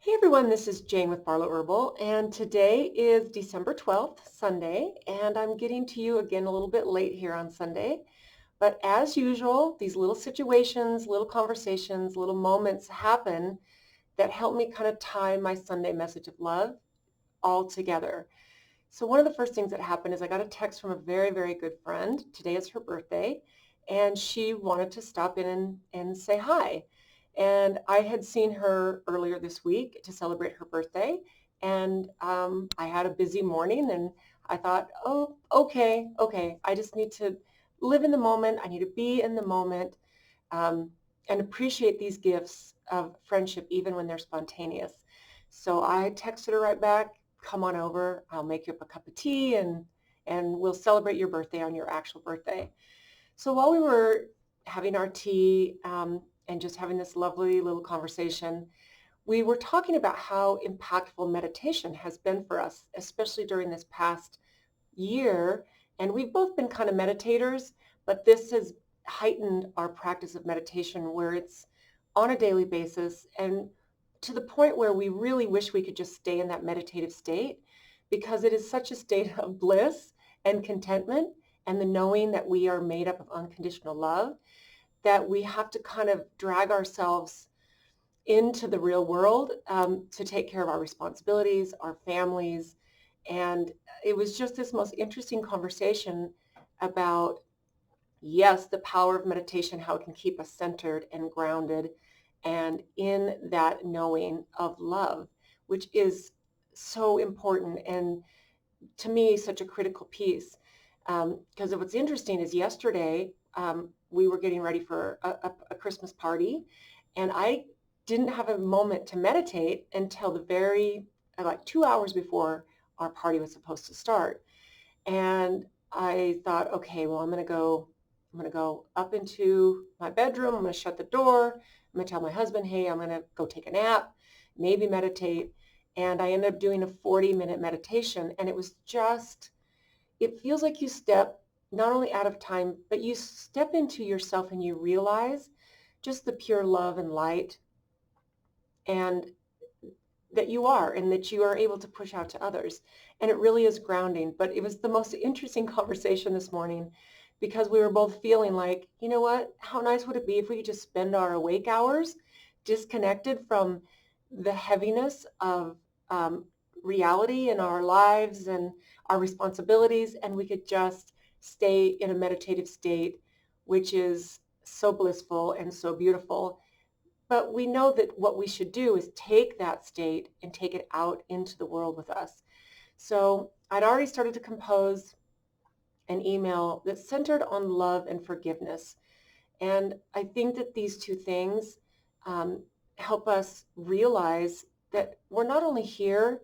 Hey everyone, this is Jane with Barlow Herbal, and today is December 12th, Sunday, and I'm getting to you again a little bit late here on Sunday. But as usual, these little situations, little conversations, little moments happen that help me kind of tie my Sunday message of love all together. So one of the first things that happened is I got a text from a very, very good friend. Today is her birthday, and she wanted to stop in and say hi. And I had seen her earlier this week to celebrate her birthday, and I had a busy morning, and I thought, oh, okay, I just need to live in the moment. I need to be in the moment um, and appreciate these gifts of friendship, even when they're spontaneous. So I texted her right back, come on over, I'll make you up a cup of tea and we'll celebrate your birthday on your actual birthday. So while we were having our tea and just having this lovely little conversation, we were talking about how impactful meditation has been for us, especially during this past year. And we've both been kind of meditators, but this has heightened our practice of meditation where it's on a daily basis and to the point where we really wish we could just stay in that meditative state because it is such a state of bliss and contentment and the knowing that we are made up of unconditional love that we have to kind of drag ourselves into the real world to take care of our responsibilities, our families. And it was just this most interesting conversation about, yes, the power of meditation, how it can keep us centered and grounded and in that knowing of love, which is so important and to me such a critical piece. Because what's interesting is yesterday we were getting ready for a Christmas party, and I didn't have a moment to meditate until the very like 2 hours before our party was supposed to start. And I thought, okay, well, I'm gonna go up into my bedroom. I'm gonna shut the door. I'm gonna tell my husband, hey, I'm gonna go take a nap, maybe meditate. And I ended up doing a 40-minute meditation, and it was just it feels like you step not only out of time, but you step into yourself and you realize just the pure love and light and that you are and that you are able to push out to others. And it really is grounding. But it was the most interesting conversation this morning because we were both feeling like, you know what, how nice would it be if we could just spend our awake hours disconnected from the heaviness of reality in our lives and our responsibilities, and we could just stay in a meditative state, which is so blissful and so beautiful. But we know that what we should do is take that state and take it out into the world with us. So I'd already started to compose an email that's centered on love and forgiveness. And I think that these two things help us realize that we're not only here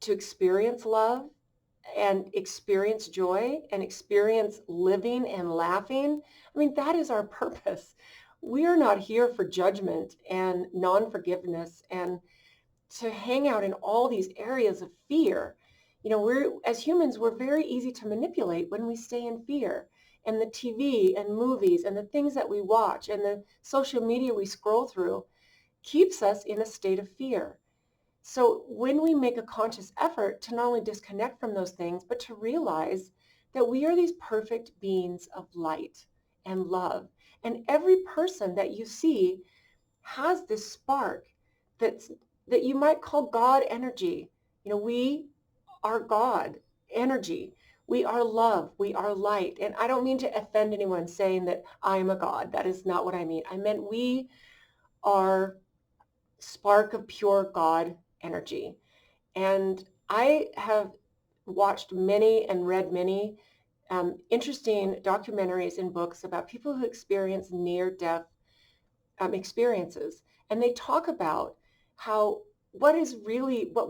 to experience love and experience joy and experience living and laughing. I mean, that is our purpose. We are not here for judgment and non-forgiveness and to hang out in all these areas of fear. You know, we're as humans, we're very easy to manipulate when we stay in fear. And the TV and movies and the things that we watch and the social media we scroll through keeps us in a state of fear. So when we make a conscious effort to not only disconnect from those things, but to realize that we are these perfect beings of light and love. And every person that you see has this spark that's, that you might call God energy. You know, we are God energy. We are love. We are light. And I don't mean to offend anyone saying that I'm a God. That is not what I mean. I meant we are spark of pure God energy. And I have watched many and read many interesting documentaries and books about people who experience near-death experiences. And they talk about how what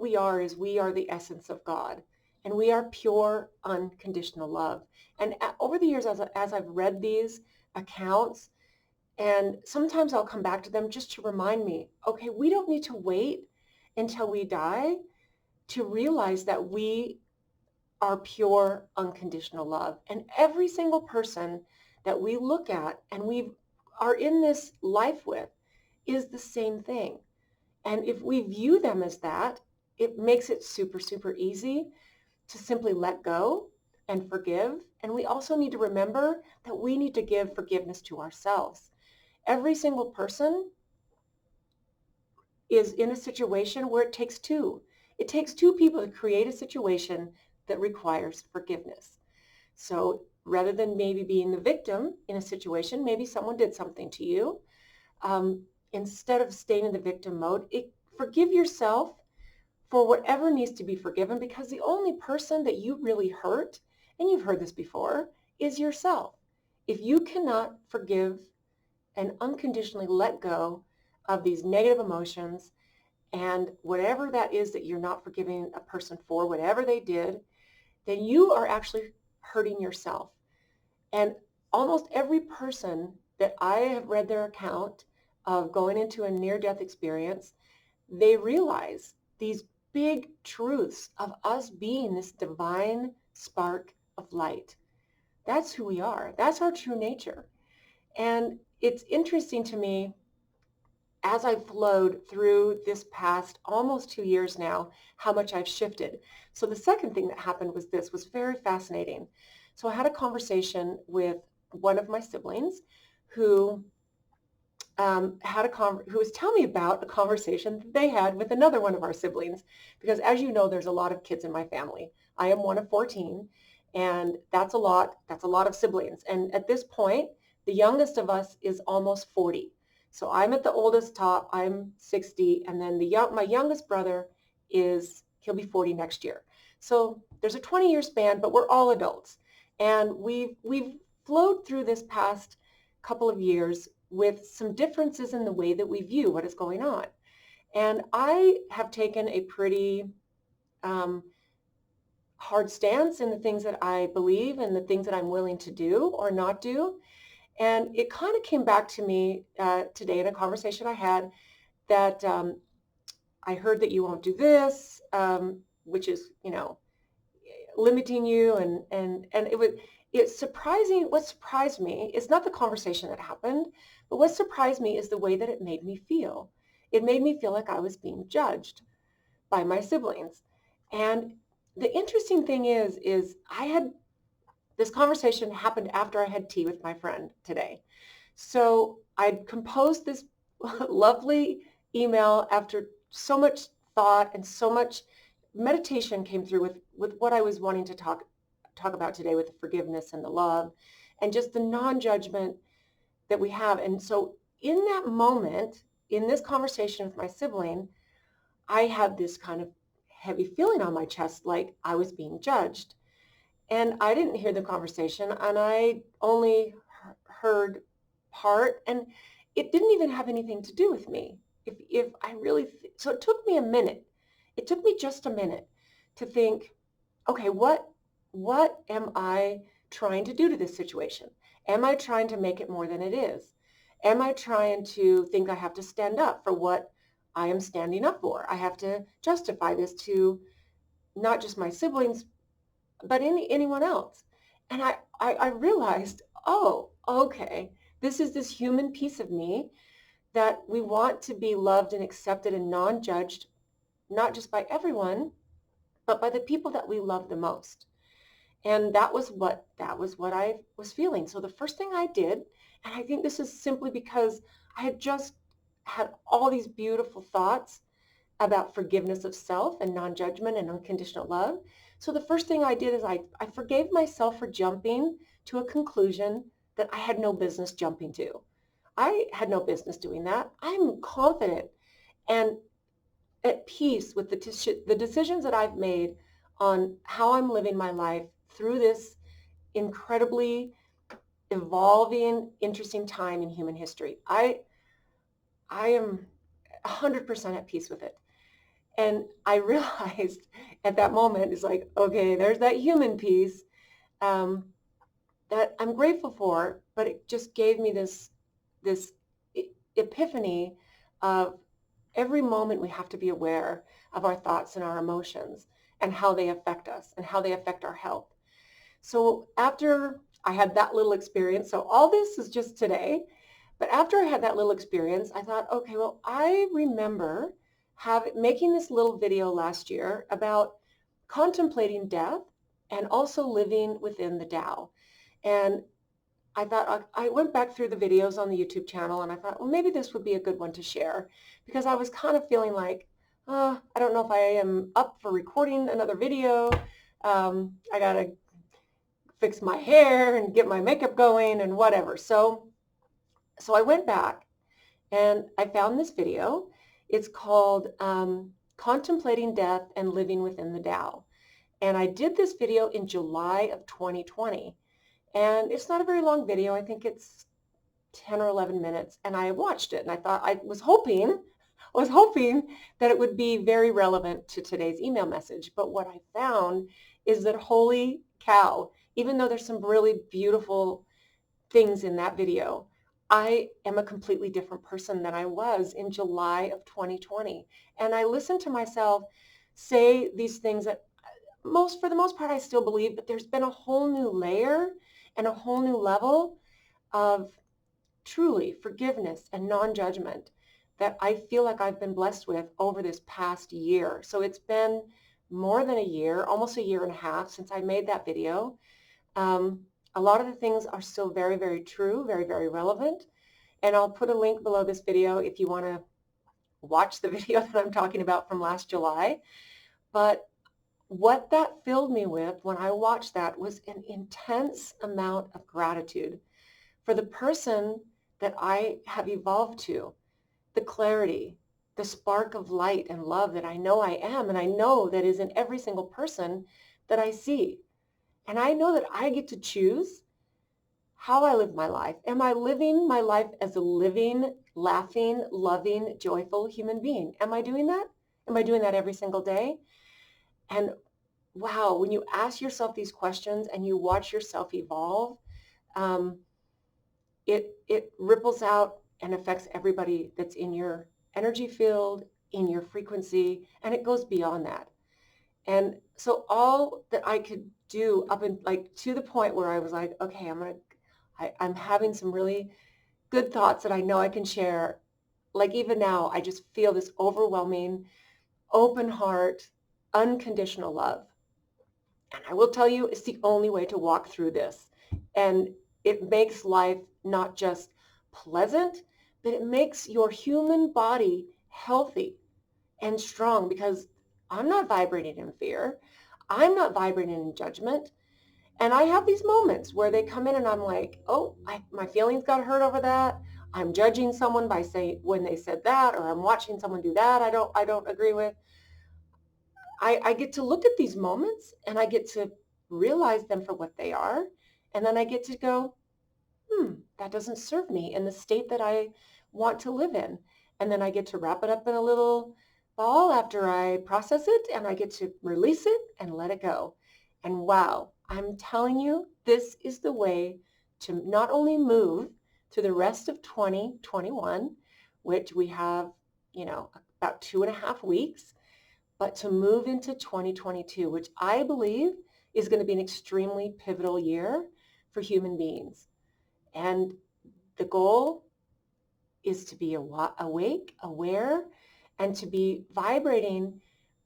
we are is we are the essence of God. And we are pure, unconditional love. And over the years, as I've read these accounts, and sometimes I'll come back to them just to remind me, okay, we don't need to wait until we die to realize that we are pure, unconditional love. And every single person that we look at and we are in this life with is the same thing. And if we view them as that, it makes it super, super easy to simply let go and forgive. And we also need to remember that we need to give forgiveness to ourselves. Every single person is in a situation where it takes two. It takes two people to create a situation that requires forgiveness. So rather than maybe being the victim in a situation, maybe someone did something to you. Instead of staying in the victim mode, forgive yourself for whatever needs to be forgiven, because the only person that you really hurt, and you've heard this before, is yourself. If you cannot forgive and unconditionally let go of these negative emotions and whatever that is that you're not forgiving a person for, whatever they did, then you are actually hurting yourself. And almost every person that I have read their account of going into a near-death experience, they realize these big truths of us being this divine spark of light. That's who we are. That's our true nature. And it's interesting to me as I've flowed through this past almost 2 years now, how much I've shifted. So the second thing that happened was this was very fascinating. So I had a conversation with one of my siblings who who was telling me about a conversation that they had with another one of our siblings, because as you know, there's a lot of kids in my family. I am one of 14, and that's a lot. That's a lot of siblings. And at this point, the youngest of us is almost 40. So I'm at the oldest top. I'm 60, and then my youngest brother he'll be 40 next year. So there's a 20-year span, but we're all adults, and we've flowed through this past couple of years with some differences in the way that we view what is going on. And I have taken a pretty hard stance in the things that I believe and the things that I'm willing to do or not do. And it kind of came back to me today in a conversation I had that I heard that you won't do this, which is, limiting you. And it's surprising. What surprised me is not the conversation that happened, but what surprised me is the way that it made me feel. It made me feel like I was being judged by my siblings. And the interesting thing is this conversation happened after I had tea with my friend today. So I'd composed this lovely email after so much thought and so much meditation came through with what I was wanting to talk about today, with the forgiveness and the love and just the non-judgment that we have. And so in that moment, in this conversation with my sibling, I had this kind of heavy feeling on my chest, like I was being judged. And I didn't hear the conversation, and I only heard part, and it didn't even have anything to do with me. If I really, so it took me a minute. It took me just a minute to think, okay, what am I trying to do to this situation? Am I trying to make it more than it is? Am I trying to think I have to stand up for what I am standing up for? I have to justify this to not just my siblings, but anyone else. And I realized, oh, okay, this is this human piece of me that we want to be loved and accepted and non-judged, not just by everyone, but by the people that we love the most. And that was what I was feeling. So the first thing I did, and I think this is simply because I had just had all these beautiful thoughts about forgiveness of self and non-judgment and unconditional love. So the first thing I did is I forgave myself for jumping to a conclusion that I had no business jumping to. I had no business doing that. I'm confident and at peace with the decisions that I've made on how I'm living my life through this incredibly evolving, interesting time in human history. I am 100% at peace with it. And I realized at that moment, it's like, okay, there's that human piece that I'm grateful for, but it just gave me this epiphany of every moment we have to be aware of our thoughts and our emotions and how they affect us and how they affect our health. So after I had that little experience, so all this is just today, but after I had that little experience, I thought, okay, well, I remember making this little video last year about contemplating death and also living within the Tao. And I thought I went back through the videos on the YouTube channel and I thought, well, maybe this would be a good one to share because I was kind of feeling like, I don't know if I am up for recording another video. I got to fix my hair and get my makeup going and whatever. So I went back and I found this video. It's called Contemplating Death and Living Within the Tao. And I did this video in July of 2020. And it's not a very long video. I think it's 10 or 11 minutes. And I watched it and I thought, I was hoping that it would be very relevant to today's email message. But what I found is that, holy cow, even though there's some really beautiful things in that video, I am a completely different person than I was in July of 2020. And I listened to myself say these things that for the most part, I still believe, but there's been a whole new layer and a whole new level of truly forgiveness and non-judgment that I feel like I've been blessed with over this past year. So it's been more than a year, almost a year and a half since I made that video. A lot of the things are still very, very true, very, very relevant. And I'll put a link below this video if you want to watch the video that I'm talking about from last July. But what that filled me with when I watched that was an intense amount of gratitude for the person that I have evolved to, the clarity, the spark of light and love that I know I am, and I know that is in every single person that I see. And I know that I get to choose how I live my life. Am I living my life as a living, laughing, loving, joyful human being? Am I doing that? Am I doing that every single day? And wow, when you ask yourself these questions and you watch yourself evolve, it ripples out and affects everybody that's in your energy field, in your frequency, and it goes beyond that. And so all that I could do up and like to the point where I was like, okay, I'm having some really good thoughts that I know I can share. Like even now, I just feel this overwhelming, open heart, unconditional love. And I will tell you, it's the only way to walk through this. And it makes life not just pleasant, but it makes your human body healthy and strong because I'm not vibrating in fear. I'm not vibrating in judgment. And I have these moments where they come in and I'm like, oh, my feelings got hurt over that. I'm judging someone by saying when they said that, or I'm watching someone do that I don't agree with. I get to look at these moments and I get to realize them for what they are. And then I get to go, that doesn't serve me in the state that I want to live in. And then I get to wrap it up in a little ball after I process it and I get to release it and let it go. And wow, I'm telling you, this is the way to not only move through the rest of 2021, which we have, about 2.5 weeks, but to move into 2022, which I believe is going to be an extremely pivotal year for human beings. And the goal is to be awake, aware, and to be vibrating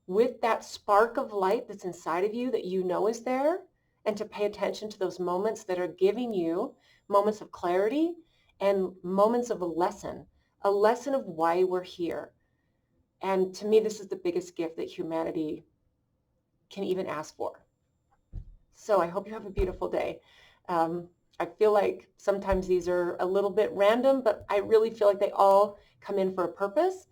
with that spark of light that's inside of you that you know is there, and to pay attention to those moments that are giving you moments of clarity and moments of a lesson of why we're here. And to me, this is the biggest gift that humanity can even ask for. So I hope you have a beautiful day. I feel like sometimes these are a little bit random, but I really feel like they all come in for a purpose.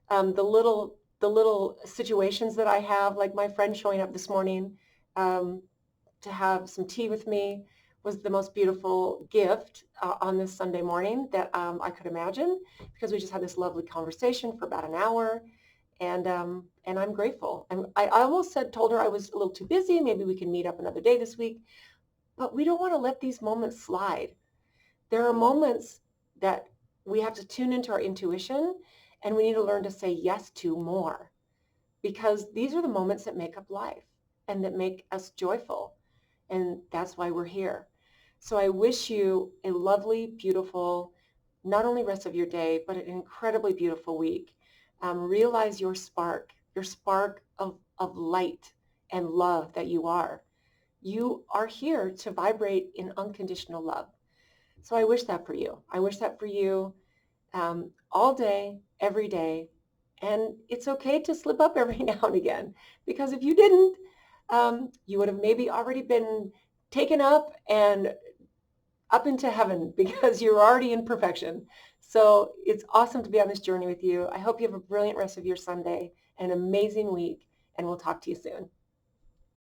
The little situations that I have, like my friend showing up this morning to have some tea with me, was the most beautiful gift on this Sunday morning that I could imagine, because we just had this lovely conversation for about an hour. And I'm grateful. I almost told her I was a little too busy. Maybe we can meet up another day this week. But we don't want to let these moments slide. There are moments that we have to tune into our intuition, and we need to learn to say yes to more, because these are the moments that make up life and that make us joyful. And that's why we're here. So I wish you a lovely, beautiful, not only rest of your day, but an incredibly beautiful week. Realize your spark of light and love that you are. You are here to vibrate in unconditional love. So I wish that for you. I wish that for you all day, every day. And it's okay to slip up every now and again, because if you didn't, you would have maybe already been taken up and up into heaven because you're already in perfection. So it's awesome to be on this journey with you. I hope you have a brilliant rest of your Sunday, an amazing week, and we'll talk to you soon.